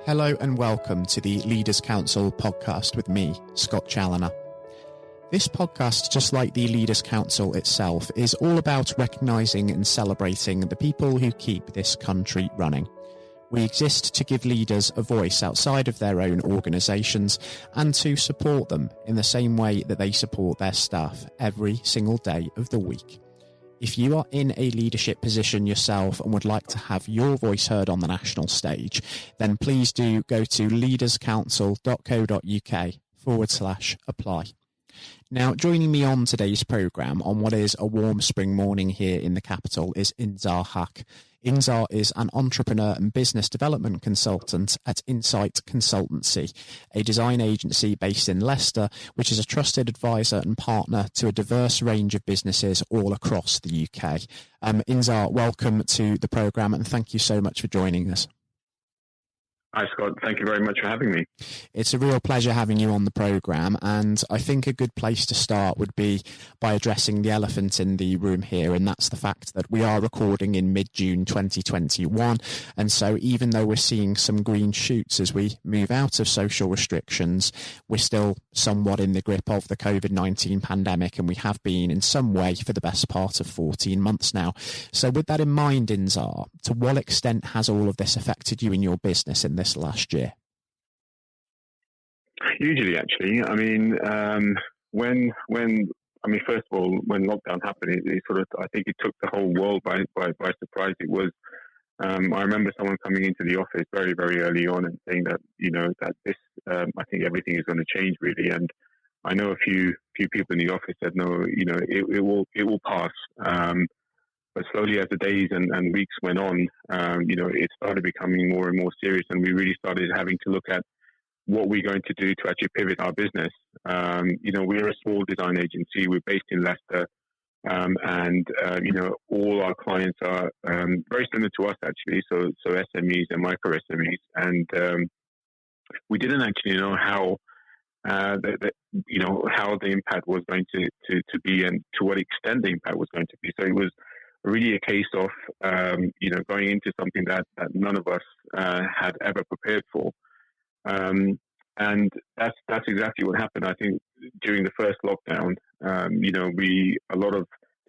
Hello and welcome to the Leaders Council podcast with me, Scott Challoner. This podcast, just like the Leaders Council itself, is all about recognising and celebrating the people who keep this country running. We exist to give leaders a voice outside of their own organisations and to support them in the same way that they support their staff every single day of the week. If you are in a leadership position yourself and would like to have your voice heard on the national stage, then please do go to leaderscouncil.co.uk/apply. Now, joining me on today's programme on what is a warm spring morning here in the capital is Inzar Haq. Inzar is an entrepreneur and business development consultant at Insight Consultancy, a design agency based in Leicester, which is a trusted advisor and partner to a diverse range of businesses all across the UK. Inzar, welcome to the programme and thank you so much for joining us. Hi, Scott. Thank you very much for having me. It's a real pleasure having you on the programme, and I think a good place to start would be by addressing the elephant in the room here, and that's the fact that we are recording in mid-June 2021, and so even though we're seeing some green shoots as we move out of social restrictions, we're still somewhat in the grip of the COVID-19 pandemic, and we have been in some way for the best part of 14 months now. So with that in mind, Inzar, to what extent has all of this affected you in your business in this last year? Hugely, actually. I mean, first of all, when lockdown happened, it sort of, I think it took the whole world by surprise. It was, I remember someone coming into the office very, very early on and saying that, that this, I think everything is going to change really. And I know a few people in the office said, no, it will pass. But slowly as the days and weeks went on, it started becoming more and more serious, and we really started having to look at what we're going to do to actually pivot our business. We're a small design agency. We're based in Leicester, and all our clients are very similar to us actually. So SMEs and micro SMEs, and we didn't actually know how how the impact was going to be, and to what extent the impact was going to be. So it was really a case of, going into something that none of us had ever prepared for. And that's exactly what happened. I think during the first lockdown, there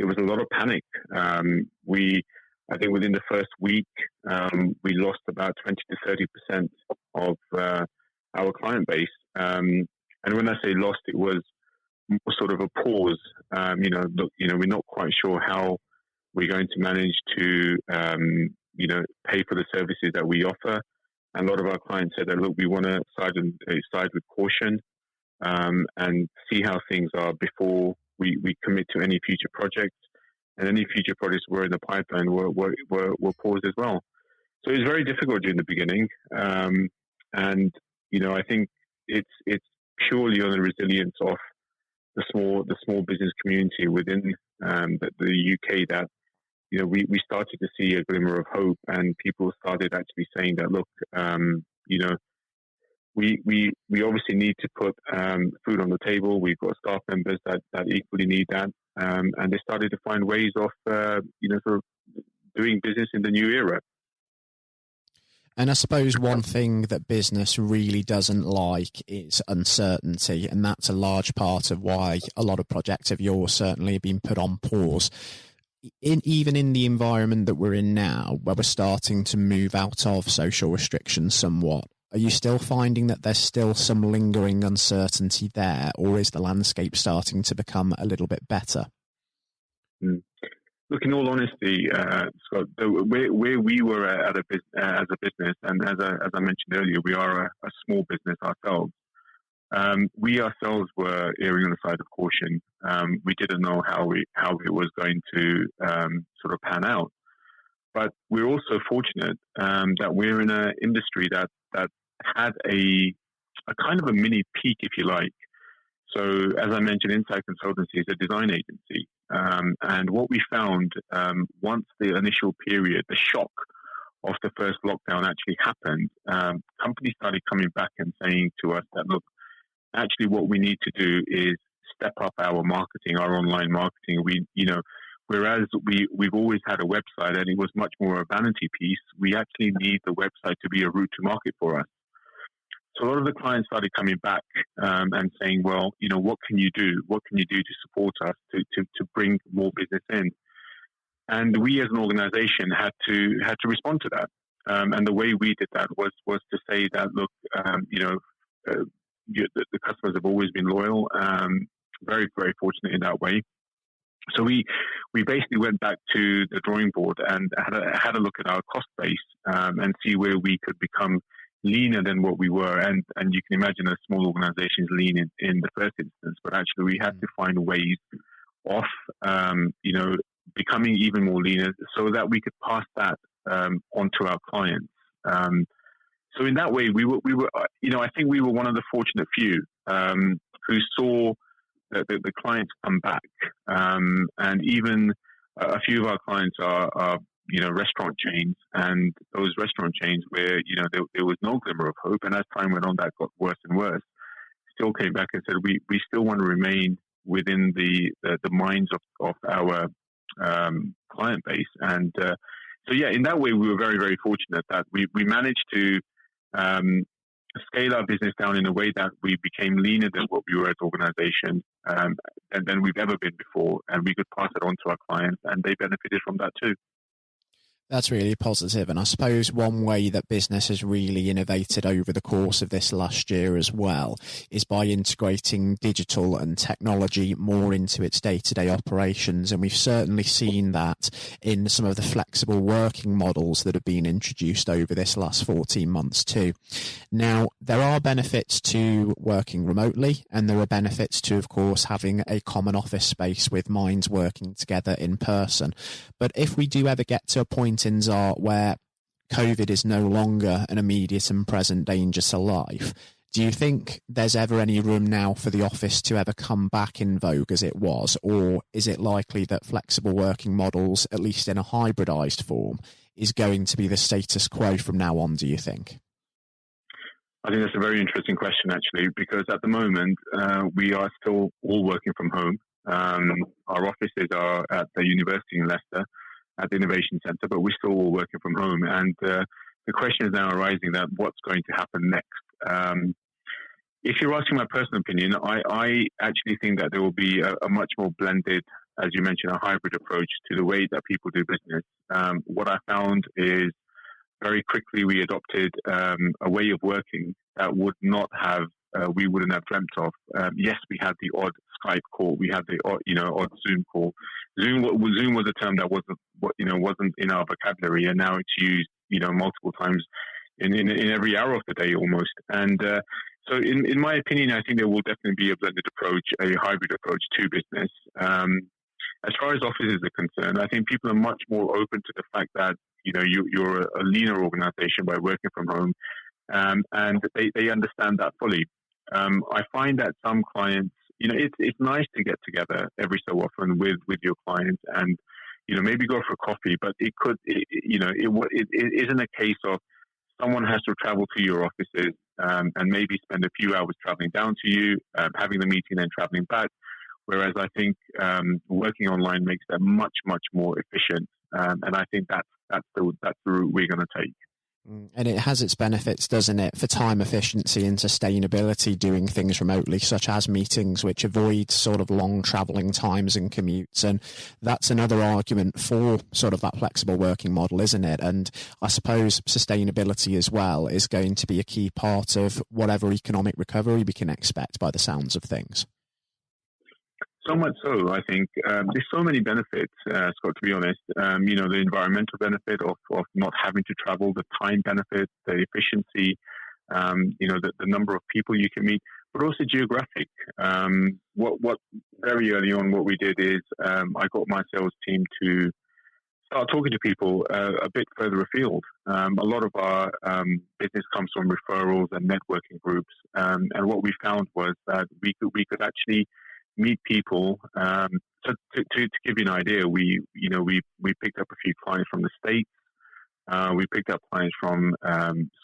was a lot of panic. I think within the first week, we lost about 20 to 30% of our client base. And when I say lost, it was more sort of a pause. We're not quite sure how we're going to manage to, pay for the services that we offer. And a lot of our clients said that, look, we want to side with caution and see how things are before we commit to any future projects. And any future projects were in the pipeline were paused as well. So it was very difficult during the beginning. I think it's purely on the resilience of the small business community within the UK that we started to see a glimmer of hope, and people started actually saying that, look, we obviously need to put food on the table. We've got staff members that equally need that, and they started to find ways of sort of doing business in the new era. And I suppose one thing that business really doesn't like is uncertainty, and that's a large part of why a lot of projects of yours certainly have been put on pause. Even in the environment that we're in now, where we're starting to move out of social restrictions somewhat, are you still finding that there's still some lingering uncertainty there, or is the landscape starting to become a little bit better? Look, in all honesty, Scott, where we were as a business, and as I mentioned earlier, we are a small business ourselves. We ourselves were erring on the side of caution. We didn't know how it was going to sort of pan out. But we're also fortunate that we're in an industry that had a kind of a mini peak, if you like. So, as I mentioned, Insight Consultancy is a design agency. And what we found, once the initial period, the shock of the first lockdown actually happened, companies started coming back and saying to us that, look, actually what we need to do is step up our marketing, our online marketing. Whereas we've always had a website and it was much more a vanity piece, we actually need the website to be a route to market for us. So a lot of the clients started coming back and saying, well, what can you do? What can you do to support us to bring more business in? And we as an organization had to respond to that. And the way we did that was to say that, look, the customers have always been loyal, very, very fortunate in that way. So we basically went back to the drawing board and had a look at our cost base and see where we could become leaner than what we were. And you can imagine a small organization is lean in the first instance, but actually we had to find ways of, becoming even more leaner so that we could pass that on to our clients. So in that way, we were, I think we were one of the fortunate few who saw the clients come back, and even a few of our clients are restaurant chains, and those restaurant chains where there was no glimmer of hope, and as time went on, that got worse and worse. Still came back and said we still want to remain within the minds of our client base, and so in that way we were very, very fortunate that we managed to scale our business down in a way that we became leaner than what we were as an organization than we've ever been before, and we could pass it on to our clients, and they benefited from that too. That's really positive. And I suppose one way that business has really innovated over the course of this last year as well is by integrating digital and technology more into its day-to-day operations. And we've certainly seen that in some of the flexible working models that have been introduced over this last 14 months too. Now, there are benefits to working remotely, and there are benefits to, of course, having a common office space with minds working together in person. But if we do ever get to a point, Inzar, where COVID is no longer an immediate and present danger to life, do you think there's ever any room now for the office to ever come back in vogue as it was? Or is it likely that flexible working models, at least in a hybridized form, is going to be the status quo from now on, do you think? I think that's a very interesting question, actually, because at the moment, we are still all working from home. Our offices are at the university in Leicester, at the Innovation Centre, but we're still all working from home. And the question is now arising that what's going to happen next? If you're asking my personal opinion, I actually think that there will be a much more blended, as you mentioned, a hybrid approach to the way that people do business. What I found is very quickly we adopted a way of working that would not have, we wouldn't have dreamt of. Yes, we had the odd Skype call, we had the odd Zoom call. Zoom was a term that wasn't in our vocabulary, and now it's used multiple times in every hour of the day almost. And so in my opinion, I think there will definitely be a blended approach, a hybrid approach to business. As far as offices are concerned, I think people are much more open to the fact that you're a leaner organization by working from home, and they understand that fully. I find that some clients, it's nice to get together every so often with your clients and maybe go for coffee, but it isn't a case of someone has to travel to your offices and maybe spend a few hours traveling down to you, having the meeting and traveling back. Whereas I think working online makes that much, much more efficient, and I think that's the route we're going to take. And it has its benefits, doesn't it, for time efficiency and sustainability, doing things remotely, such as meetings, which avoid sort of long travelling times and commutes. And that's another argument for sort of that flexible working model, isn't it? And I suppose sustainability as well is going to be a key part of whatever economic recovery we can expect by the sounds of things. So much so, I think there's so many benefits, Scott, to be honest. The environmental benefit of not having to travel, the time benefit, the efficiency, the number of people you can meet, but also geographic. What very early on, what we did is I got my sales team to start talking to people a bit further afield. A lot of our business comes from referrals and networking groups, and what we found was that we could actually meet people. So to give you an idea, we picked up a few clients from the States. We picked up clients from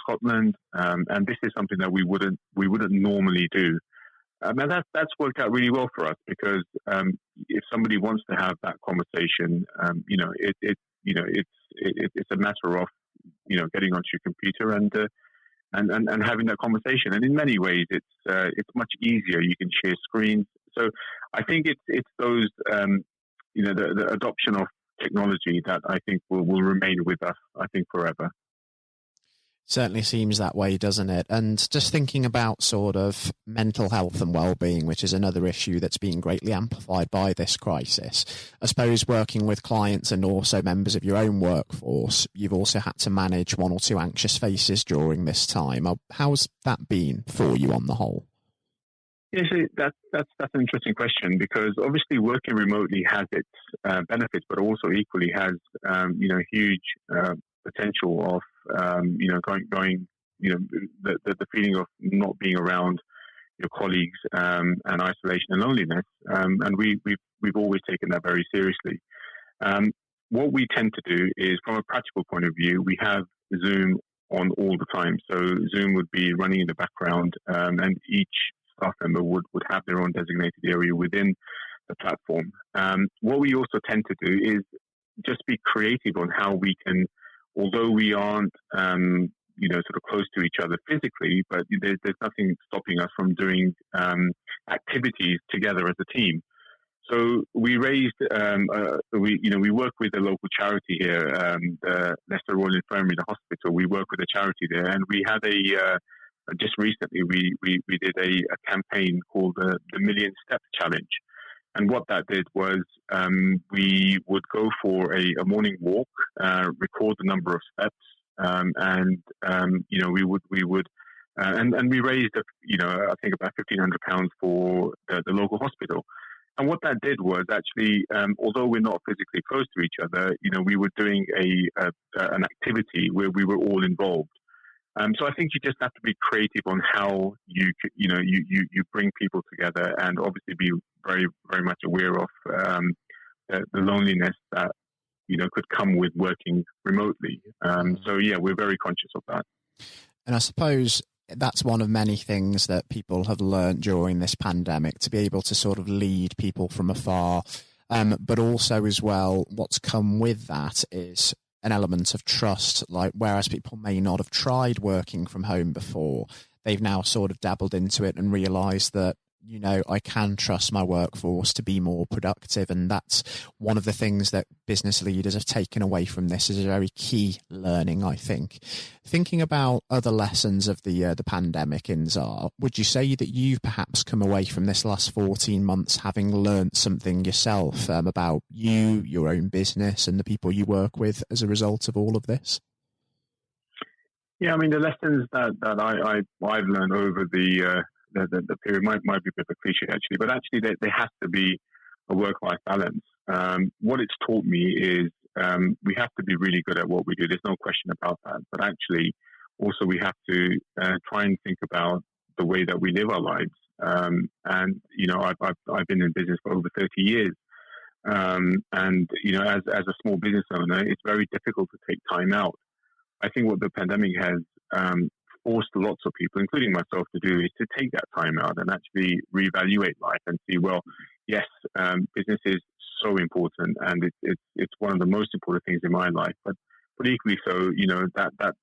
Scotland, and this is something that we wouldn't normally do. And that's worked out really well for us because if somebody wants to have that conversation, it's a matter of getting onto your computer and and having that conversation. And in many ways, it's much easier. You can share screens. So I think it's those the adoption of technology that I think will remain with us, I think, forever. Certainly seems that way, doesn't it? And just thinking about sort of mental health and well-being, which is another issue that's been greatly amplified by this crisis. I suppose working with clients and also members of your own workforce, you've also had to manage one or two anxious faces during this time. How's that been for you on the whole? Yes, that's an interesting question, because obviously working remotely has its benefits, but also equally has huge potential of going the feeling of not being around your colleagues and isolation and loneliness, and we've always taken that very seriously. What we tend to do is, from a practical point of view, we have Zoom on all the time. So Zoom would be running in the background, and each staff member would have their own designated area within the platform. What we also tend to do is just be creative on how we can, although we aren't sort of close to each other physically, but there's nothing stopping us from doing activities together as a team. So we raised, we work with a local charity here, the Leicester Royal Infirmary, the hospital. We work with a charity there, and we had just recently we did a campaign called the Million Steps Challenge. And what that did was we would go for a morning walk, record the number of steps, and we raised I think about £1,500 for the local hospital. And what that did was actually, although we're not physically close to each other, we were doing an activity where we were all involved. So I think you just have to be creative on how you bring people together, and obviously be very, very much aware of the loneliness that could come with working remotely. So yeah, we're very conscious of that. And I suppose that's one of many things that people have learned during this pandemic, to be able to sort of lead people from afar. But also as well, what's come with that is an element of trust. Like, whereas people may not have tried working from home before, they've now sort of dabbled into it and realised that, I can trust my workforce to be more productive. And that's one of the things that business leaders have taken away from this, is a very key learning, I think. Thinking about other lessons of the pandemic, Inzar, would you say that you've perhaps come away from this last 14 months having learnt something yourself about you, your own business, and the people you work with as a result of all of this? Yeah, I mean, the lessons that I've learned over the period might be a bit of a cliche, actually, but actually there has to be a work-life balance. What it's taught me is we have to be really good at what we do. There's no question about that. But actually, also we have to try and think about the way that we live our lives. And I've been in business for over 30 years. And as a small business owner, it's very difficult to take time out. I think what the pandemic has forced lots of people, including myself, to do is to take that time out and actually reevaluate life and see, well, yes, business is so important, and it's one of the most important things in my life. But equally so, that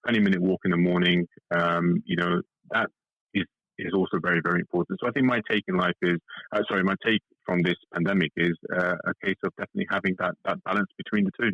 20-minute walk in the morning, that is also very, very important. So I think my take from this pandemic is a case of definitely having that balance between the two.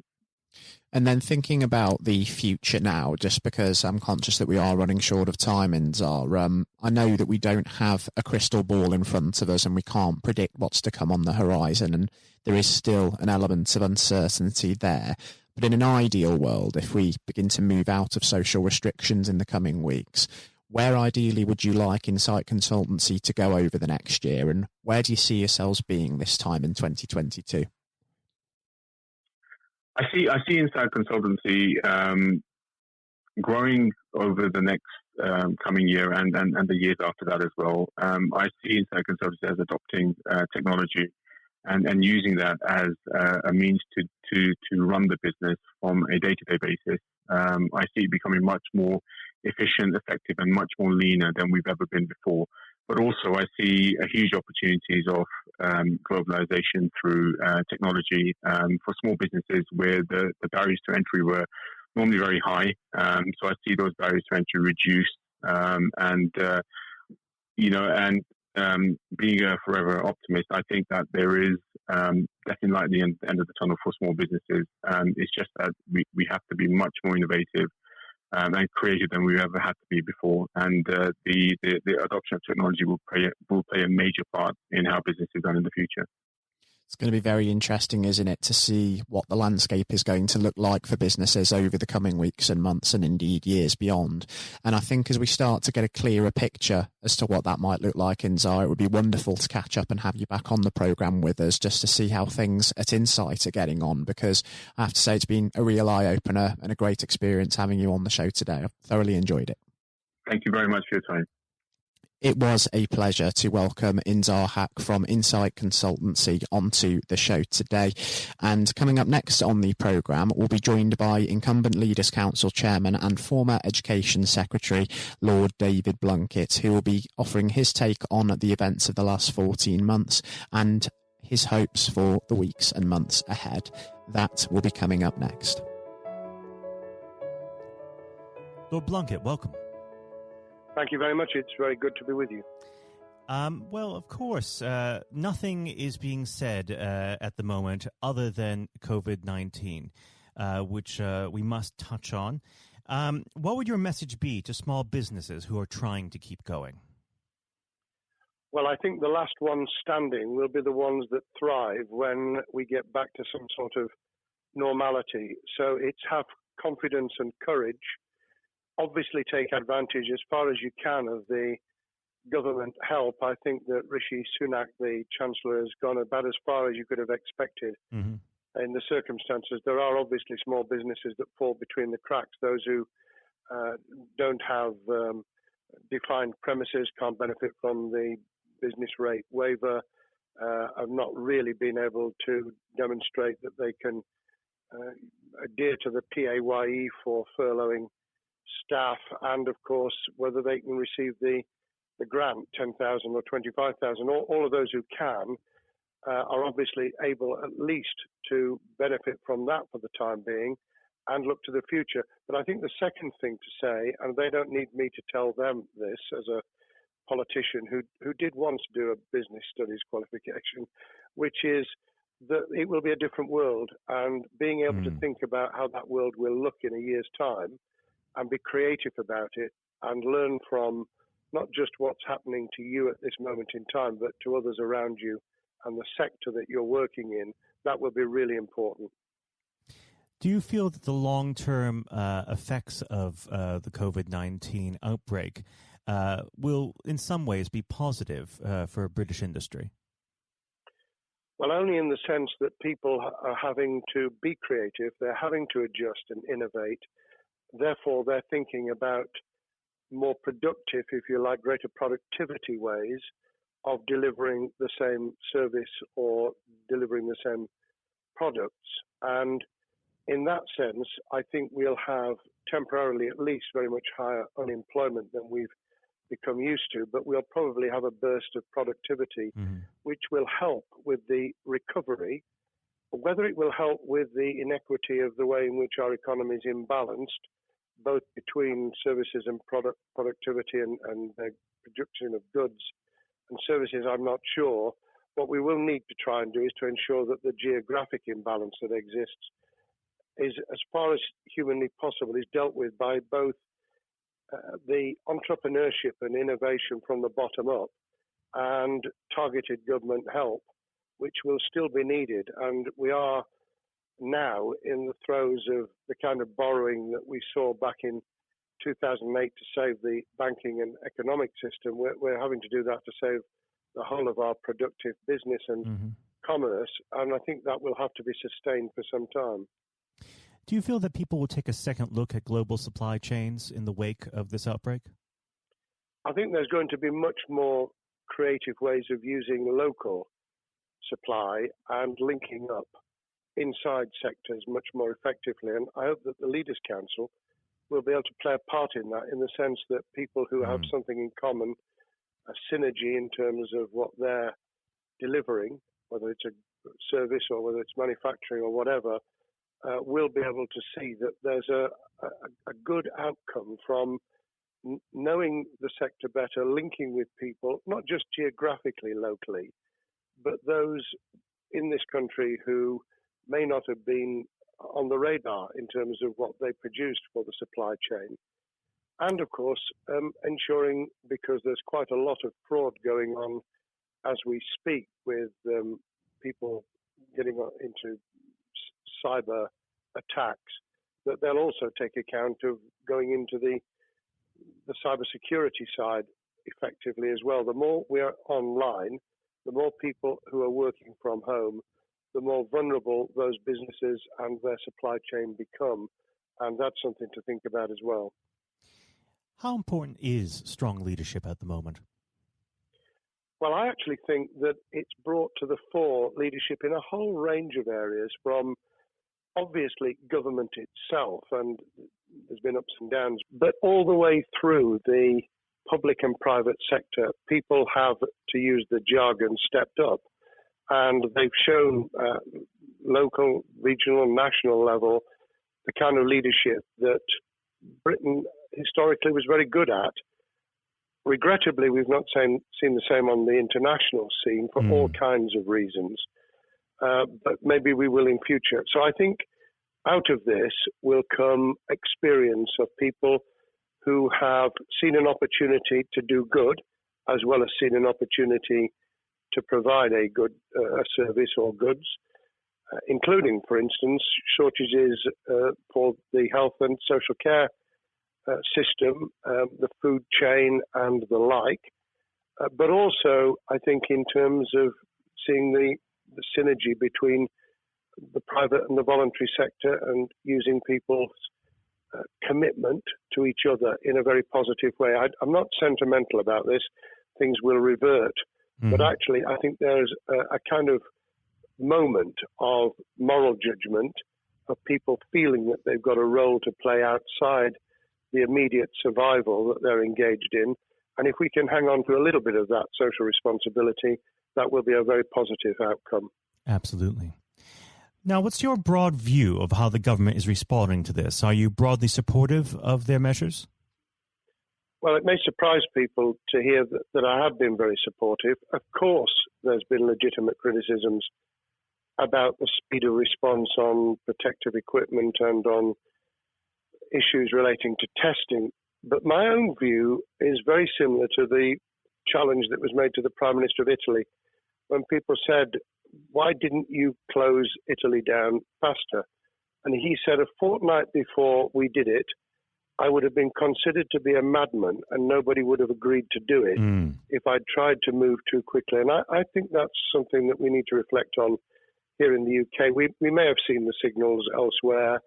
And then thinking about the future now, just because I'm conscious that we are running short of time, Inzar, I know that we don't have a crystal ball in front of us and we can't predict what's to come on the horizon, and there is still an element of uncertainty there. But in an ideal world, if we begin to move out of social restrictions in the coming weeks, where ideally would you like Insight Consultancy to go over the next year, and where do you see yourselves being this time in 2022? I see Insight Consultancy growing over the next coming year and the years after that as well. I see Insight Consultancy as adopting technology and using that as a means to run the business from a day-to-day basis. I see it becoming much more efficient, effective, and much more leaner than we've ever been before. But also I see a huge opportunities of globalization through technology for small businesses where the barriers to entry were normally very high. So I see those barriers trying to reduce, being a forever optimist, I think that there is definitely light at the end of the tunnel for small businesses. It's just that we have to be much more innovative and creative than we've ever had to be before. And the adoption of technology will play a major part in how business is done in the future. It's going to be very interesting, isn't it, to see what the landscape is going to look like for businesses over the coming weeks and months and indeed years beyond. And I think as we start to get a clearer picture as to what that might look like, Inzar, it would be wonderful to catch up and have you back on the programme with us just to see how things at Insight are getting on, because I have to say it's been a real eye-opener and a great experience having you on the show today. I've thoroughly enjoyed it. Thank you very much for your time. It was a pleasure to welcome Inzar Haq from Insight Consultancy onto the show today. And coming up next on the programme, we'll be joined by incumbent Leaders Council Chairman and former Education Secretary, Lord David Blunkett, who will be offering his take on the events of the last 14 months and his hopes for the weeks and months ahead. That will be coming up next. Lord Blunkett, welcome. Thank you very much. It's very good to be with you. Well, of course, nothing is being said at the moment other than COVID-19, which we must touch on. What would your message be to small businesses who are trying to keep going? Well, I think the last ones standing will be the ones that thrive when we get back to some sort of normality. So it's have confidence and courage. Obviously take advantage as far as you can of the government help. I think that Rishi Sunak, the Chancellor, has gone about as far as you could have expected in the circumstances. There are obviously small businesses that fall between the cracks. Those who don't have defined premises can't benefit from the business rate waiver, have not really been able to demonstrate that they can adhere to the PAYE for furloughing staff, and of course whether they can receive the grant, 10,000 or 25,000. All of those who can are obviously able at least to benefit from that for the time being and look to the future. But I think the second thing to say, and they don't need me to tell them this as a politician who did once do a business studies qualification, which is that it will be a different world, and being able to think about how that world will look in a year's time and be creative about it and learn from not just what's happening to you at this moment in time, but to others around you and the sector that you're working in, that will be really important. Do you feel that the long-term effects of the COVID-19 outbreak will in some ways be positive for British industry? Well, only in the sense that people are having to be creative, they're having to adjust and innovate. Therefore, they're thinking about more productive, if you like, greater productivity ways of delivering the same service or delivering the same products. And in that sense, I think we'll have temporarily at least very much higher unemployment than we've become used to, but we'll probably have a burst of productivity, which will help with the recovery. Whether it will help with the inequity of the way in which our economy is imbalanced, both between services and productivity and the production of goods and services, I'm not sure. What we will need to try and do is to ensure that the geographic imbalance that exists is, as far as humanly possible, is dealt with by both the entrepreneurship and innovation from the bottom up and targeted government help, which will still be needed. And we are now in the throes of the kind of borrowing that we saw back in 2008 to save the banking and economic system. We're having to do that to save the whole of our productive business and commerce, and I think that will have to be sustained for some time. Do you feel that people will take a second look at global supply chains in the wake of this outbreak? I think there's going to be much more creative ways of using local supply and linking up inside sectors much more effectively. And I hope that the Leaders' Council will be able to play a part in that, in the sense that people who have something in common, a synergy in terms of what they're delivering, whether it's a service or whether it's manufacturing or whatever, will be able to see that there's a good outcome from knowing the sector better, linking with people, not just geographically, locally, but those in this country who may not have been on the radar in terms of what they produced for the supply chain. And of course, ensuring, because there's quite a lot of fraud going on as we speak with people getting into cyber attacks, that they'll also take account of going into the cyber security side effectively as well. The more we are online, the more people who are working from home, the more vulnerable those businesses and their supply chain become. And that's something to think about as well. How important is strong leadership at the moment? Well, I actually think that it's brought to the fore leadership in a whole range of areas, from obviously government itself, and there's been ups and downs, but all the way through the public and private sector. People have, to use the jargon, stepped up, and they've shown local, regional, national level the kind of leadership that Britain historically was very good at. Regrettably, we've not seen the same on the international scene for all kinds of reasons, but maybe we will in future. So I think out of this will come experience of people who have seen an opportunity to do good, as well as seen an opportunity to provide a good a service or goods, including, for instance, shortages for the health and social care system, the food chain and the like, but also I think in terms of seeing the synergy between the private and the voluntary sector and using people's commitment to each other in a very positive way. I'm not sentimental about this. Things will revert. But actually, I think there's a kind of moment of moral judgment of people feeling that they've got a role to play outside the immediate survival that they're engaged in. And if we can hang on to a little bit of that social responsibility, that will be a very positive outcome. Absolutely. Now, what's your broad view of how the government is responding to this? Are you broadly supportive of their measures? Well, it may surprise people to hear that I have been very supportive. Of course, there's been legitimate criticisms about the speed of response on protective equipment and on issues relating to testing. But my own view is very similar to the challenge that was made to the Prime Minister of Italy when people said, why didn't you close Italy down faster? And he said, a fortnight before we did it, I would have been considered to be a madman and nobody would have agreed to do it if I'd tried to move too quickly. And I think that's something that we need to reflect on here in the UK. We may have seen the signals elsewhere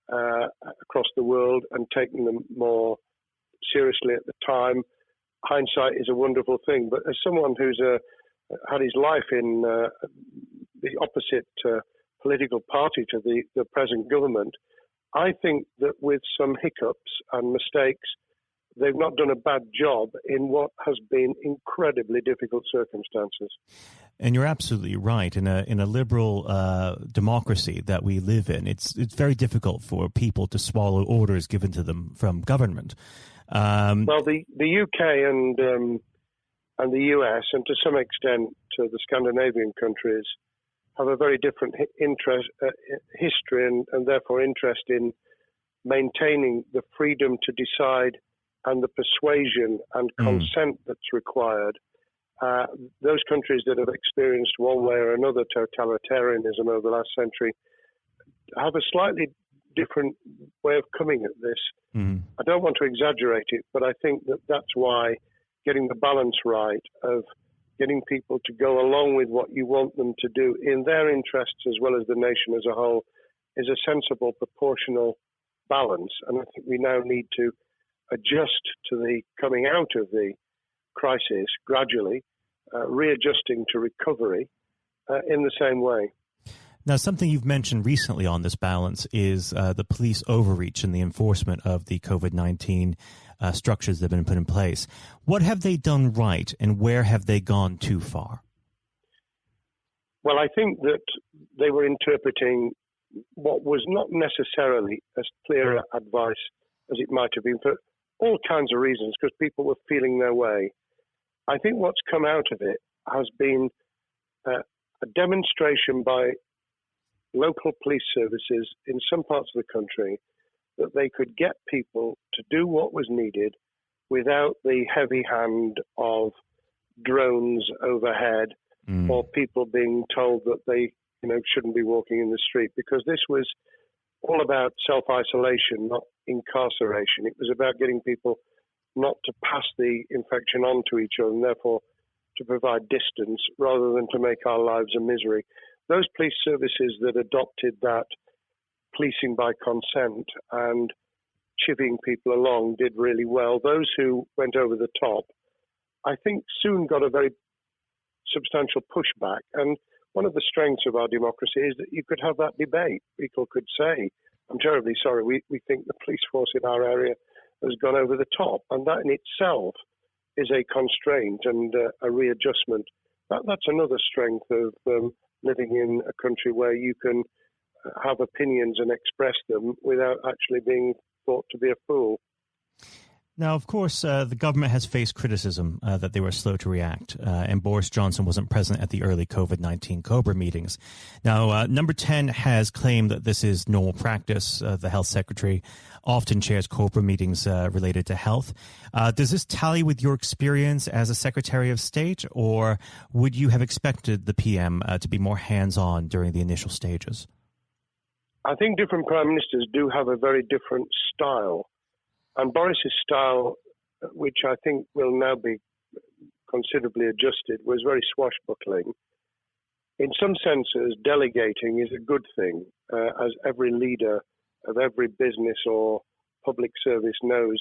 across the world and taken them more seriously at the time. Hindsight is a wonderful thing, but as someone who's had his life in the opposite political party to the present government, I think that with some hiccups and mistakes, they've not done a bad job in what has been incredibly difficult circumstances. And you're absolutely right. In a liberal democracy that we live in, it's very difficult for people to swallow orders given to them from government. Well, the UK and the US, and to some extent the Scandinavian countries, have a very different history and therefore interest in maintaining the freedom to decide and the persuasion and consent that's required. Those countries that have experienced one way or another totalitarianism over the last century have a slightly different way of coming at this. I don't want to exaggerate it, but I think that that's why getting the balance right of getting people to go along with what you want them to do in their interests as well as the nation as a whole is a sensible, proportional balance. And I think we now need to adjust to the coming out of the crisis gradually, readjusting to recovery in the same way. Now, something you've mentioned recently on this balance is the police overreach in the enforcement of the COVID-19 structures that have been put in place. What have they done right, and where have they gone too far? Well, I think that they were interpreting what was not necessarily as clear advice as it might have been for all kinds of reasons, because people were feeling their way. I think what's come out of it has been a demonstration by local police services in some parts of the country that they could get people to do what was needed without the heavy hand of drones overhead or people being told that they shouldn't be walking in the street, because this was all about self-isolation, not incarceration. It was about getting people not to pass the infection on to each other and therefore to provide distance rather than to make our lives a misery. Those police services that adopted that policing by consent and chivying people along did really well. Those who went over the top, I think, soon got a very substantial pushback. And one of the strengths of our democracy is that you could have that debate. People could say, I'm terribly sorry, we think the police force in our area has gone over the top. And that in itself is a constraint and a readjustment. That's another strength of living in a country where you can have opinions and express them without actually being thought to be a fool. Now, of course, the government has faced criticism that they were slow to react, and Boris Johnson wasn't present at the early COVID-19 COBRA meetings. Now, Number 10 has claimed that this is normal practice. The health secretary often chairs COBRA meetings related to health. Does this tally with your experience as a Secretary of State, or would you have expected the PM to be more hands-on during the initial stages? I think different prime ministers do have a very different style. And Boris's style, which I think will now be considerably adjusted, was very swashbuckling. In some senses, delegating is a good thing, as every leader of every business or public service knows.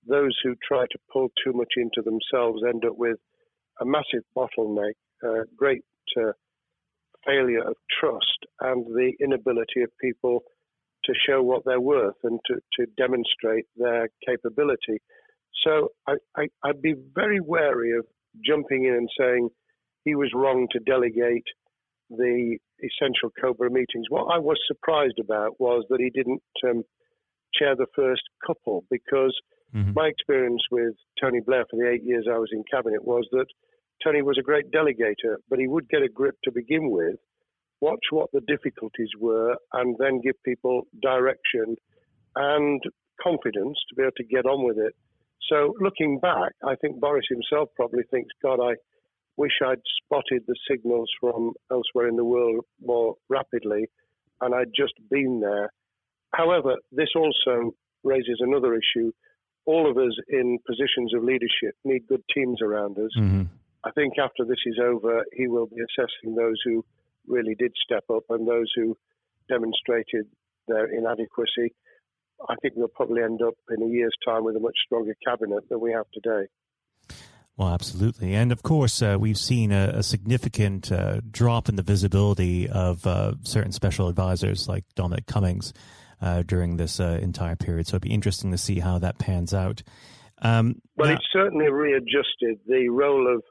Those who try to pull too much into themselves end up with a massive bottleneck, great failure of trust, and the inability of people to show what they're worth and to demonstrate their capability. So I'd be very wary of jumping in and saying he was wrong to delegate the essential COBRA meetings. What I was surprised about was that he didn't chair the first couple, because my experience with Tony Blair for the 8 years I was in cabinet was that Tony was a great delegator, but he would get a grip to begin with, watch what the difficulties were, and then give people direction and confidence to be able to get on with it. So looking back, I think Boris himself probably thinks, God, I wish I'd spotted the signals from elsewhere in the world more rapidly, and I'd just been there. However, this also raises another issue. All of us in positions of leadership need good teams around us. I think after this is over, he will be assessing those who really did step up and those who demonstrated their inadequacy. I think we'll probably end up in a year's time with a much stronger cabinet than we have today. Well, absolutely. And of course, we've seen a significant drop in the visibility of certain special advisors like Dominic Cummings during this entire period. So it'd be interesting to see how that pans out. It's certainly readjusted the role of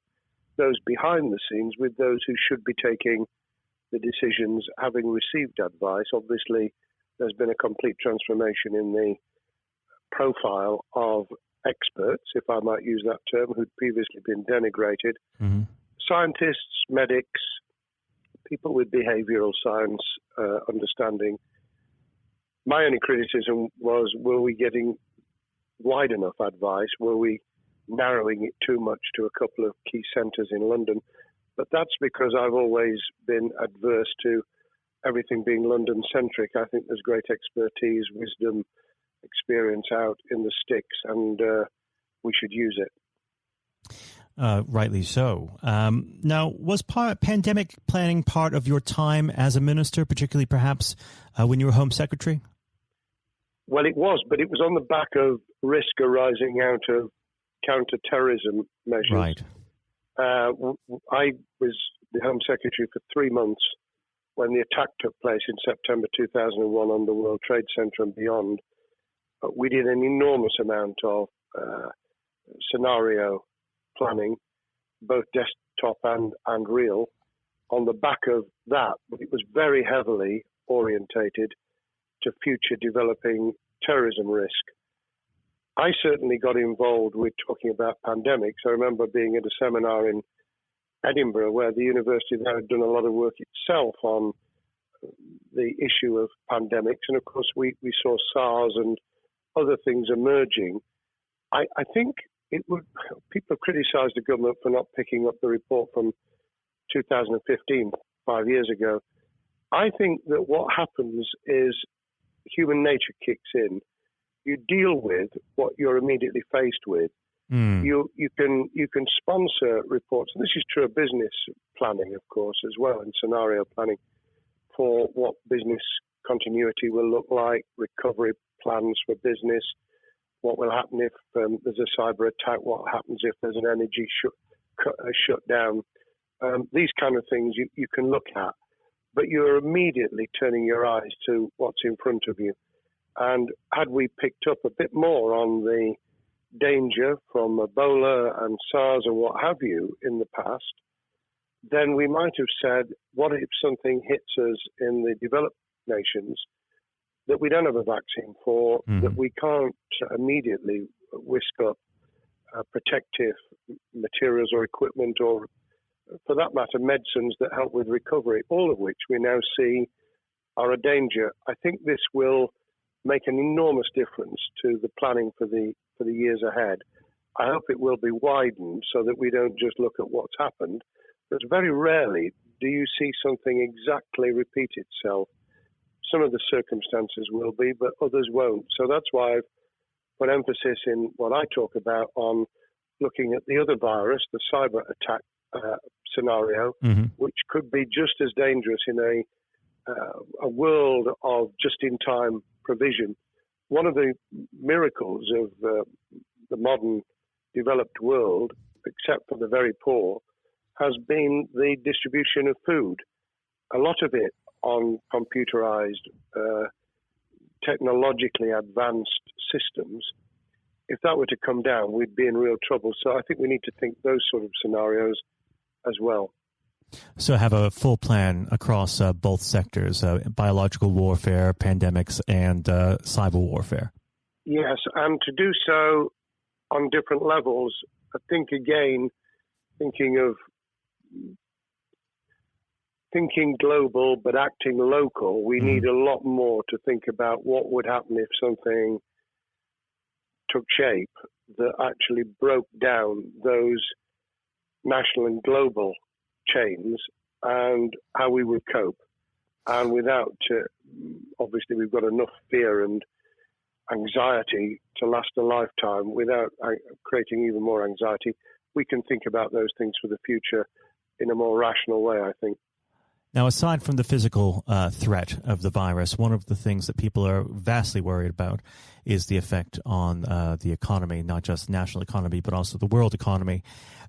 those behind the scenes with those who should be taking the decisions, having received advice. Obviously, there's been a complete transformation in the profile of experts, if I might use that term, who'd previously been denigrated. Scientists, medics, people with behavioral science understanding. My only criticism was, were we getting wide enough advice? Were we narrowing it too much to a couple of key centres in London? But that's because I've always been adverse to everything being London-centric. I think there's great expertise, wisdom, experience out in the sticks, and we should use it. Rightly so. Now, was pandemic planning part of your time as a minister, particularly perhaps when you were Home Secretary? Well, it was, but it was on the back of risk arising out of counter-terrorism measures. Right. I was the Home Secretary for 3 months when the attack took place in September 2001 on the World Trade Center and beyond. We did an enormous amount of scenario planning, both desktop and real. On the back of that, it was very heavily orientated to future developing terrorism risk. I certainly got involved with talking about pandemics. I remember being at a seminar in Edinburgh where the university there had done a lot of work itself on the issue of pandemics. And of course, we saw SARS and other things emerging. I think people have criticised the government for not picking up the report from 2015, 5 years ago. I think that what happens is human nature kicks in. You deal with what you're immediately faced with. You can sponsor reports, and this is true of business planning, of course, as well, and scenario planning for what business continuity will look like, recovery plans for business, what will happen if there's a cyber attack, what happens if there's an energy shutdown. These kind of things you can look at, but you're immediately turning your eyes to what's in front of you. And had we picked up a bit more on the danger from Ebola and SARS and what have you in the past, then we might have said, what if something hits us in the developed nations that we don't have a vaccine for, that we can't immediately whisk up protective materials or equipment, or for that matter, medicines that help with recovery, all of which we now see are a danger. I think this will make an enormous difference to the planning for the years ahead. I hope it will be widened so that we don't just look at what's happened, because very rarely do you see something exactly repeat itself. Some of the circumstances will be, but others won't. So that's why I've put emphasis in what I talk about on looking at the other virus, the cyber attack scenario, which could be just as dangerous in a world of just-in-time provision. One of the miracles of the modern developed world, except for the very poor, has been the distribution of food. A lot of it on computerized, technologically advanced systems. If that were to come down, we'd be in real trouble. So I think we need to think those sort of scenarios as well. So have a full plan across both sectors, biological warfare, pandemics, and cyber warfare. Yes, and to do so on different levels. I think, again, thinking global but acting local, we need a lot more to think about what would happen if something took shape that actually broke down those national and global chains and how we would cope. And without, obviously, we've got enough fear and anxiety to last a lifetime. Without creating even more anxiety, we can think about those things for the future in a more rational way, I think. Now, aside from the physical threat of the virus, one of the things that people are vastly worried about is the effect on the economy, not just national economy, but also the world economy.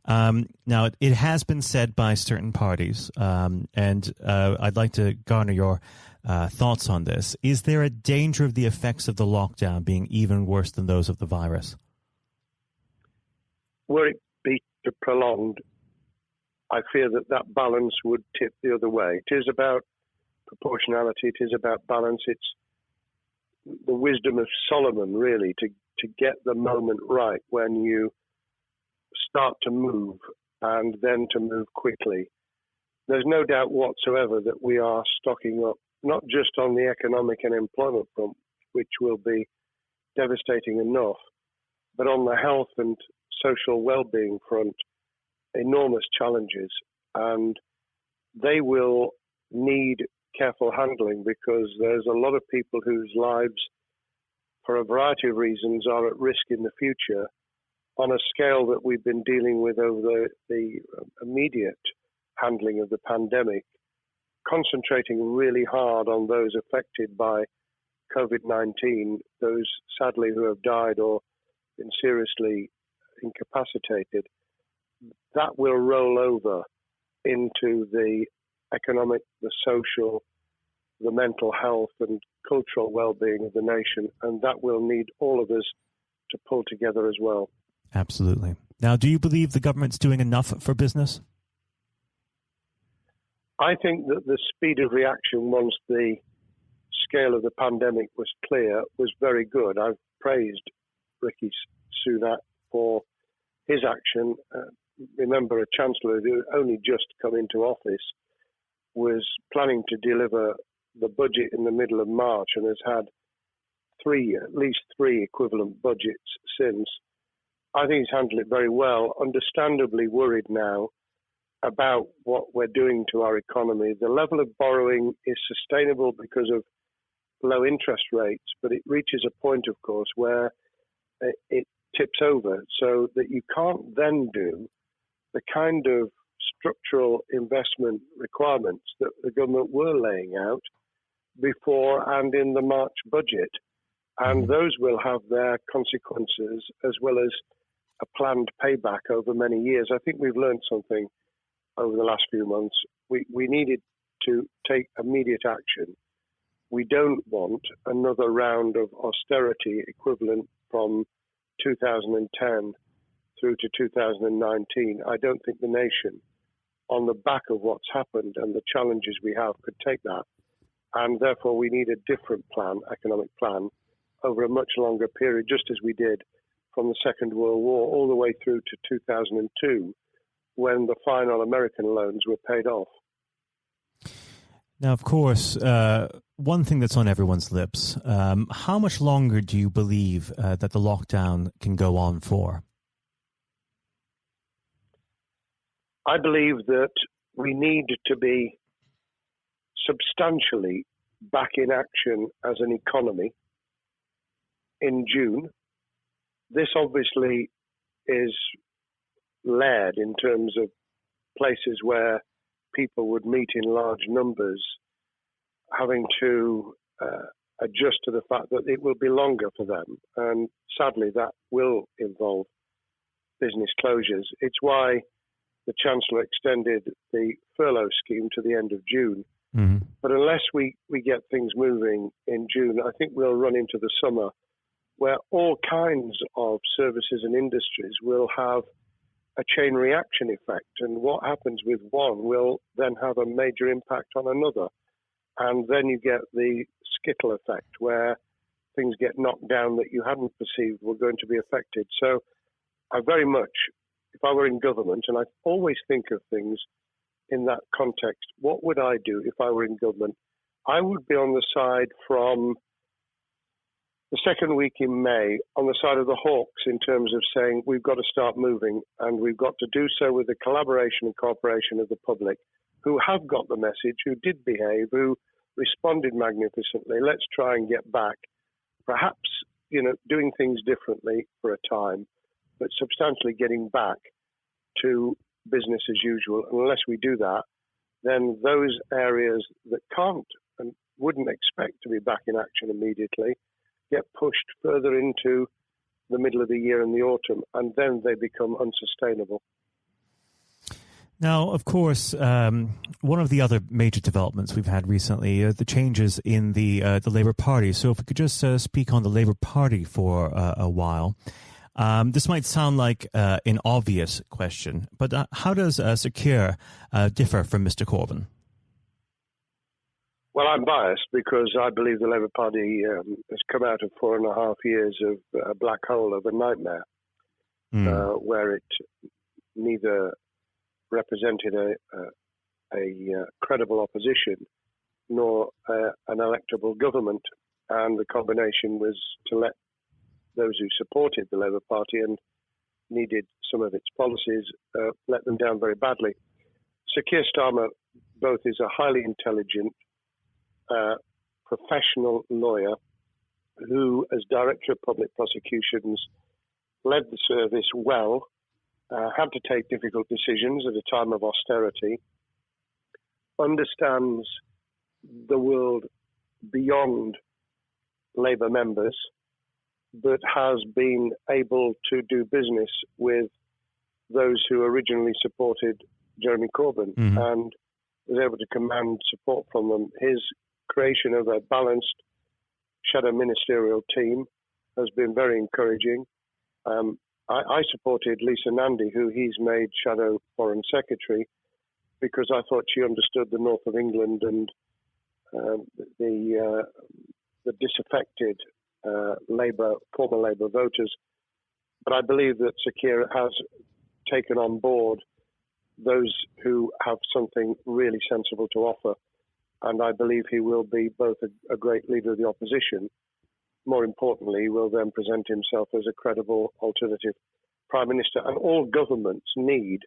Now, it has been said by certain parties, and I'd like to garner your thoughts on this. Is there a danger of the effects of the lockdown being even worse than those of the virus? Were it be prolonged, I fear that balance would tip the other way. It is about proportionality. It is about balance. It's the wisdom of Solomon, really, to get the moment right when you start to move and then to move quickly. There's no doubt whatsoever that we are stocking up, not just on the economic and employment front, which will be devastating enough, but on the health and social well-being front, enormous challenges, and they will need careful handling because there's a lot of people whose lives, for a variety of reasons, are at risk in the future on a scale that we've been dealing with over the immediate handling of the pandemic, concentrating really hard on those affected by COVID-19, those sadly who have died or been seriously incapacitated. That will roll over into the economic, the social, the mental health and cultural well-being of the nation, and that will need all of us to pull together as well. Absolutely. Now, do you believe the government's doing enough for business? I think that the speed of reaction once the scale of the pandemic was clear, was very good. I've praised Rishi Sunak for his action. Remember, a chancellor who only just come into office was planning to deliver the budget in the middle of March and has had at least three equivalent budgets since. I think he's handled it very well. Understandably worried now about what we're doing to our economy. The level of borrowing is sustainable because of low interest rates, but it reaches a point, of course, where it tips over so that you can't then do the kind of structural investment requirements that the government were laying out before and in the March budget. And those will have their consequences as well as a planned payback over many years. I think we've learned something over the last few months. We needed to take immediate action. We don't want another round of austerity equivalent from 2010 through to 2019. I don't think the nation, on the back of what's happened and the challenges we have, could take that. And therefore, we need a different plan, economic plan, over a much longer period, just as we did from the Second World War all the way through to 2002, when the final American loans were paid off. Now, of course, one thing that's on everyone's lips, how much longer do you believe that the lockdown can go on for? I believe that we need to be substantially back in action as an economy in June. This obviously is led in terms of places where people would meet in large numbers, having to adjust to the fact that it will be longer for them. And sadly, that will involve business closures. It's why the Chancellor extended the furlough scheme to the end of June. Mm-hmm. But unless we get things moving in June, I think we'll run into the summer where all kinds of services and industries will have a chain reaction effect. And what happens with one will then have a major impact on another. And then you get the skittle effect where things get knocked down that you hadn't perceived were going to be affected. So I very much, if I were in government, and I always think of things in that context, what would I do if I were in government? I would be on the side from the second week in May, on the side of the hawks in terms of saying we've got to start moving, and we've got to do so with the collaboration and cooperation of the public who have got the message, who did behave, who responded magnificently. Let's try and get back, perhaps, doing things differently for a time, but substantially getting back to business as usual. And unless we do that, then those areas that can't and wouldn't expect to be back in action immediately get pushed further into the middle of the year and the autumn, and then they become unsustainable. Now, of course, one of the other major developments we've had recently are the changes in the Labour Party. So if we could just speak on the Labour Party for a while. This might sound like an obvious question, but how does Sir Keir differ from Mr. Corbyn? Well, I'm biased because I believe the Labour Party has come out of 4.5 years of a black hole of a nightmare, where it neither represented a credible opposition nor an electable government, and the combination was to let those who supported the Labour Party and needed some of its policies let them down very badly. Sir Keir Starmer both is a highly intelligent, professional lawyer who, as Director of Public Prosecutions, led the service well, had to take difficult decisions at a time of austerity, understands the world beyond Labour members, but has been able to do business with those who originally supported Jeremy Corbyn and was able to command support from them. His creation of a balanced shadow ministerial team has been very encouraging. I supported Lisa Nandy, who he's made Shadow Foreign Secretary, because I thought she understood the north of England and the disaffected former Labour voters. But I believe that Sir Keir has taken on board those who have something really sensible to offer. And I believe he will be both a great leader of the opposition. More importantly, he will then present himself as a credible alternative Prime Minister. And all governments need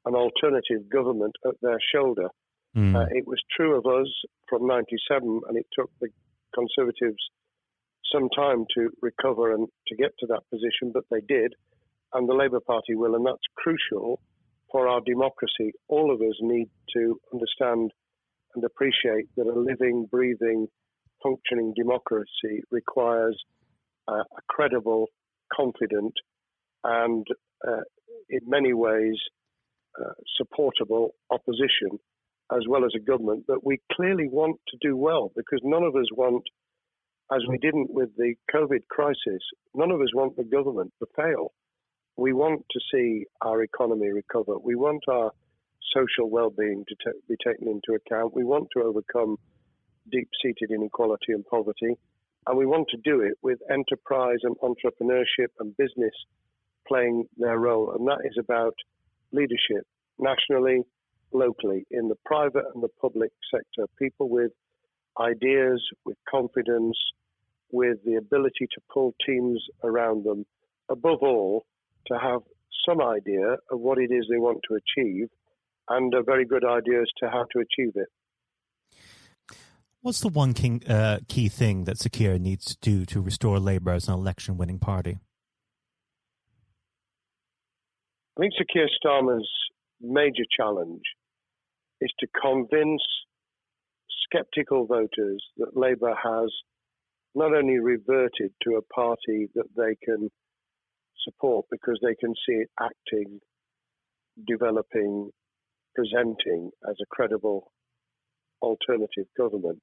an alternative government at their shoulder. It was true of us from 97, and it took the Conservatives some time to recover and to get to that position, but they did, and the Labour Party will, and that's crucial for our democracy. All of us need to understand and appreciate that a living, breathing, functioning democracy requires a credible, confident, and in many ways supportable opposition, as well as a government that we clearly want to do well, because none of us want, as we didn't with the COVID crisis, none of us want the government to fail. We want to see our economy recover. We want our social well-being to be taken into account. We want to overcome deep-seated inequality and poverty. And we want to do it with enterprise and entrepreneurship and business playing their role. And that is about leadership nationally, locally, in the private and the public sector. People with ideas, with confidence, with the ability to pull teams around them. Above all, to have some idea of what it is they want to achieve and a very good idea as to how to achieve it. What's the one key thing that Sir Keir needs to do to restore Labour as an election-winning party? I think Sir Keir Starmer's major challenge is to convince sceptical voters that Labour has not only reverted to a party that they can support because they can see it acting, developing, presenting as a credible alternative government,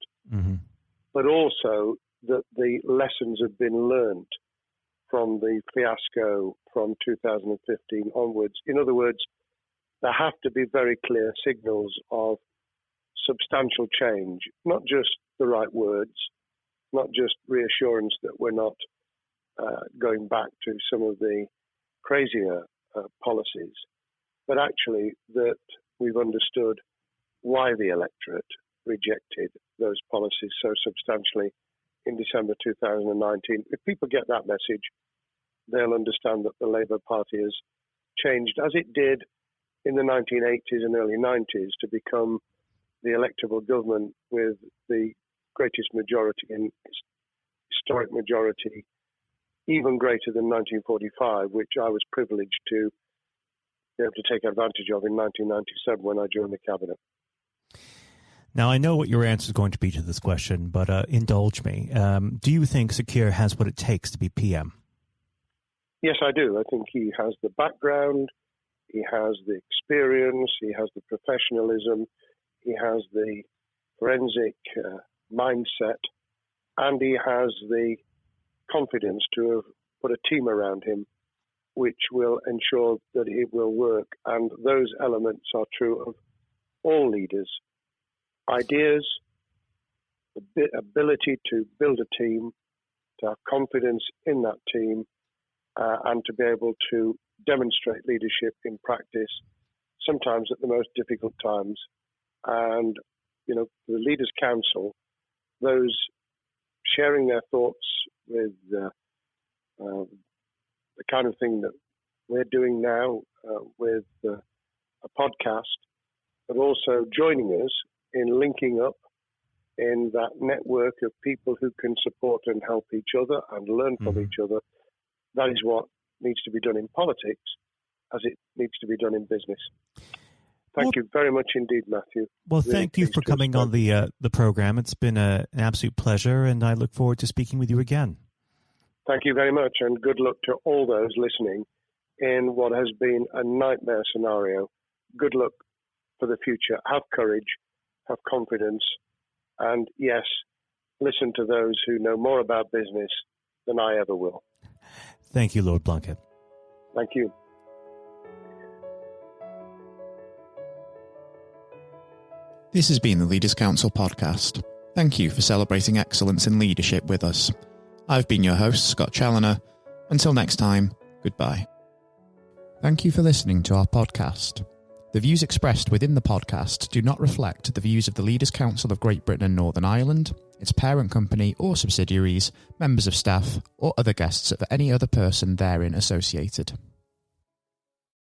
but also that the lessons have been learned from the fiasco from 2015 onwards. In other words, there have to be very clear signals of substantial change, not just the right words, not just reassurance that we're not going back to some of the crazier policies, but actually that we've understood why the electorate rejected those policies so substantially in December 2019. If people get that message, they'll understand that the Labour Party has changed, as it did in the 1980s and early 90s, to become the electable government with the greatest majority in historic majority, even greater than 1945, which I was privileged to be able to take advantage of in 1997 when I joined the cabinet. Now, I know what your answer is going to be to this question, but indulge me. Do you think Sir Keir has what it takes to be PM? Yes, I do. I think he has the background, he has the experience, he has the professionalism, he has the forensic mindset, and he has the confidence to have put a team around him which will ensure that it will work. And those elements are true of all leaders. Ideas, the ability to build a team, to have confidence in that team, and to be able to demonstrate leadership in practice, sometimes at the most difficult times. And, you know, the Leaders' Council, those sharing their thoughts with the kind of thing that we're doing now with a podcast, but also joining us in linking up in that network of people who can support and help each other and learn from each other. That is what needs to be done in politics as it needs to be done in business. Thank you very much indeed, Matthew. Well, thank you for coming on the program. It's been an absolute pleasure, and I look forward to speaking with you again. Thank you very much, and good luck to all those listening in what has been a nightmare scenario. Good luck for the future. Have courage, have confidence, and yes, listen to those who know more about business than I ever will. Thank you, Lord Blunkett. Thank you. This has been the Leaders' Council podcast. Thank you for celebrating excellence in leadership with us. I've been your host, Scott Challoner. Until next time, goodbye. Thank you for listening to our podcast. The views expressed within the podcast do not reflect the views of the Leaders' Council of Great Britain and Northern Ireland, its parent company or subsidiaries, members of staff, or other guests of any other person therein associated.